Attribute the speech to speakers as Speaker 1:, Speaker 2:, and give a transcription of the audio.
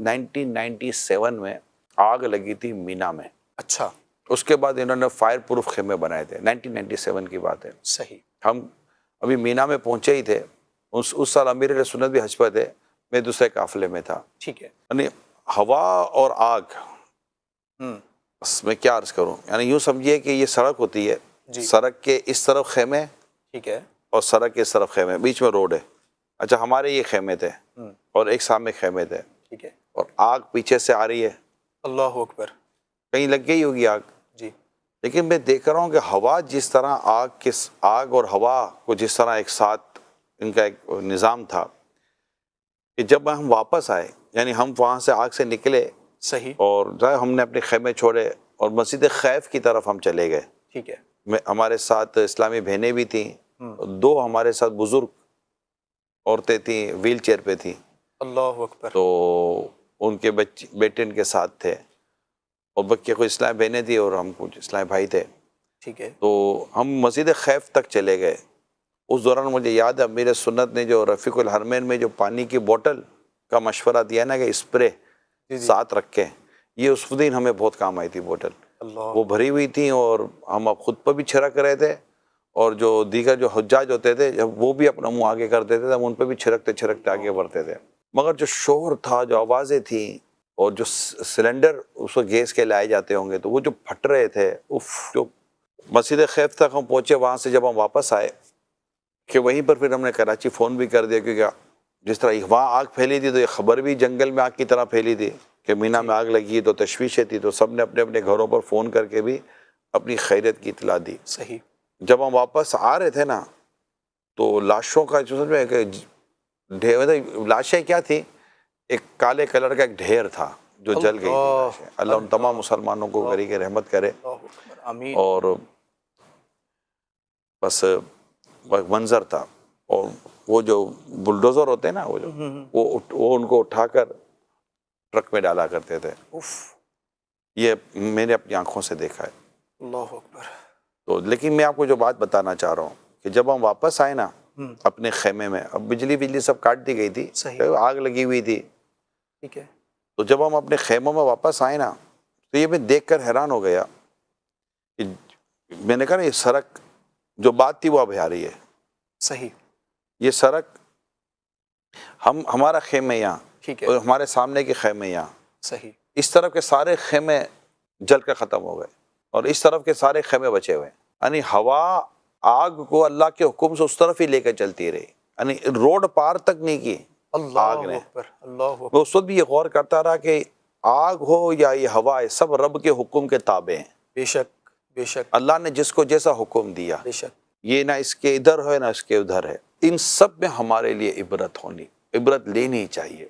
Speaker 1: 1997 میں آگ لگی تھی مینا میں.
Speaker 2: اچھا.
Speaker 1: اس کے بعد انہوں نے فائر پروف خیمے بنائے تھے. 1997 کی بات ہے.
Speaker 2: صحیح.
Speaker 1: ہم ابھی مینا میں پہنچے ہی تھے. اس سال امیر علیہ سنت بھی حج پہ تھے, میں دوسرے قافلے میں تھا.
Speaker 2: ٹھیک ہے.
Speaker 1: یعنی ہوا اور آگ, بس میں کیا عرض کروں, یعنی یوں سمجھیے کہ یہ سڑک ہوتی ہے,
Speaker 2: جی.
Speaker 1: سڑک کے اس طرف خیمے
Speaker 2: ٹھیک ہے.
Speaker 1: اور سڑک کے اس طرف خیمے, بیچ میں روڈ ہے. اچھا, ہمارے یہ خیمے تھے اور ایک سامنے خیمے تھے,
Speaker 2: ٹھیک ہے.
Speaker 1: اور آگ پیچھے سے آ رہی ہے.
Speaker 2: اللہ اکبر.
Speaker 1: کہیں لگ گئی ہوگی آگ.
Speaker 2: جی.
Speaker 1: لیکن میں دیکھ رہا ہوں کہ ہوا جس طرح آگ اور ہوا کو جس طرح ایک ساتھ ان کا ایک نظام تھا, کہ جب ہم واپس آئے, یعنی ہم وہاں سے آگ سے نکلے,
Speaker 2: صحیح.
Speaker 1: اور ہم نے اپنے خیمے چھوڑے اور مسجد خیف کی طرف ہم چلے گئے.
Speaker 2: ٹھیک ہے.
Speaker 1: ہمارے ساتھ اسلامی بہنیں بھی تھیں, 2 ہمارے ساتھ بزرگ عورتیں تھیں, ویل چیئر پہ تھیں.
Speaker 2: اللہ اکبر.
Speaker 1: تو ان کے بیٹے ان کے ساتھ تھے, اور بقیہ کوئی اسلامی بہنیں تھیں اور ہم کچھ اسلامی بھائی تھے.
Speaker 2: ٹھیک ہے.
Speaker 1: تو ہم مسجد خیف تک چلے گئے. اس دوران مجھے یاد ہے امیر سنت نے جو رفیق الحرمین میں جو پانی کی بوٹل کا مشورہ دیا نا, کہ اسپرے ساتھ رکھیں, یہ اس دن ہمیں بہت کام آئی تھی بوٹل.
Speaker 2: اللہ.
Speaker 1: وہ بھری ہوئی تھیں اور ہم اب خود پر بھی چھڑک رہے تھے, اور جو دیگر جو حجاج ہوتے تھے جب وہ بھی اپنا منہ آگے کر دیتے تھے, ہم ان پہ بھی چھڑکتے آگے بڑھتے تھے. مگر جو شور تھا, جو آوازیں تھیں, اور جو سلنڈر اس کو گیس کے لائے جاتے ہوں گے, تو وہ جو پھٹ رہے تھے, جو مسجد خیف تک ہم پہنچے, وہاں سے جب ہم واپس آئے کہ وہیں پر پھر ہم نے کراچی فون بھی کر دیا, کیونکہ جس طرح وہاں آگ پھیلی تھی تو یہ خبر بھی جنگل میں آگ کی طرح پھیلی تھی کہ مینا میں آگ لگی, تو تشویشیں تھی, تو سب نے اپنے اپنے گھروں پر فون کر کے بھی اپنی خیریت کی اطلاع دی.
Speaker 2: صحیح.
Speaker 1: جب ہم واپس آ رہے تھے نا, تو لاشوں کا جو سمجھ میں ڈھیر, لاشیں کیا تھی, ایک کالے کلر کا ایک ڈھیر تھا جو جل گئی تھی لاشیں. اللہ ان تمام مسلمانوں کو غریق رحمت کرے.
Speaker 2: آمین.
Speaker 1: اور بس منظر تھا, اور وہ جو بلڈوزر ہوتے ہیں نا, وہ ان کو اٹھا کر ٹرک میں ڈالا کرتے تھے. یہ میں نے اپنی آنکھوں سے دیکھا ہے.
Speaker 2: اللہ اکبر.
Speaker 1: تو لیکن میں آپ کو جو بات بتانا چاہ رہا ہوں کہ جب ہم واپس آئے نا اپنے خیمے میں, اب بجلی سب کاٹ دی گئی تھی, آگ لگی ہوئی تھی.
Speaker 2: ٹھیک ہے.
Speaker 1: تو جب ہم اپنے خیموں میں واپس آئے نا, تو یہ میں دیکھ کر حیران ہو گیا کہ میں نے کہا نا, یہ سڑک جو بات تھی وہ اب آ رہی ہے.
Speaker 2: صحیح.
Speaker 1: یہ سڑک ہمارا خیمے یہاں,
Speaker 2: ٹھیک ہے,
Speaker 1: اور ہمارے سامنے کے خیمے یہاں,
Speaker 2: صحیح,
Speaker 1: اس طرف کے سارے خیمے جل کر ختم ہو گئے, اور اس طرف کے سارے خیمے بچے ہوئے. یعنی ہوا آگ کو اللہ کے حکم سے اس طرف ہی لے کر چلتی رہی, یعنی روڈ پار تک نہیں کی آگ نے.
Speaker 2: اللہ
Speaker 1: میں اس وقت بھی یہ غور کرتا رہا کہ آگ ہو یا یہ ہوا ہے, سب رب کے حکم کے تابع ہیں.
Speaker 2: بے شک, بے شک,
Speaker 1: اللہ نے جس کو جیسا حکم دیا,
Speaker 2: بے شک,
Speaker 1: یہ نہ اس کے ادھر ہے نہ اس کے ادھر ہے, ان سب میں ہمارے لیے عبرت لینی چاہیے.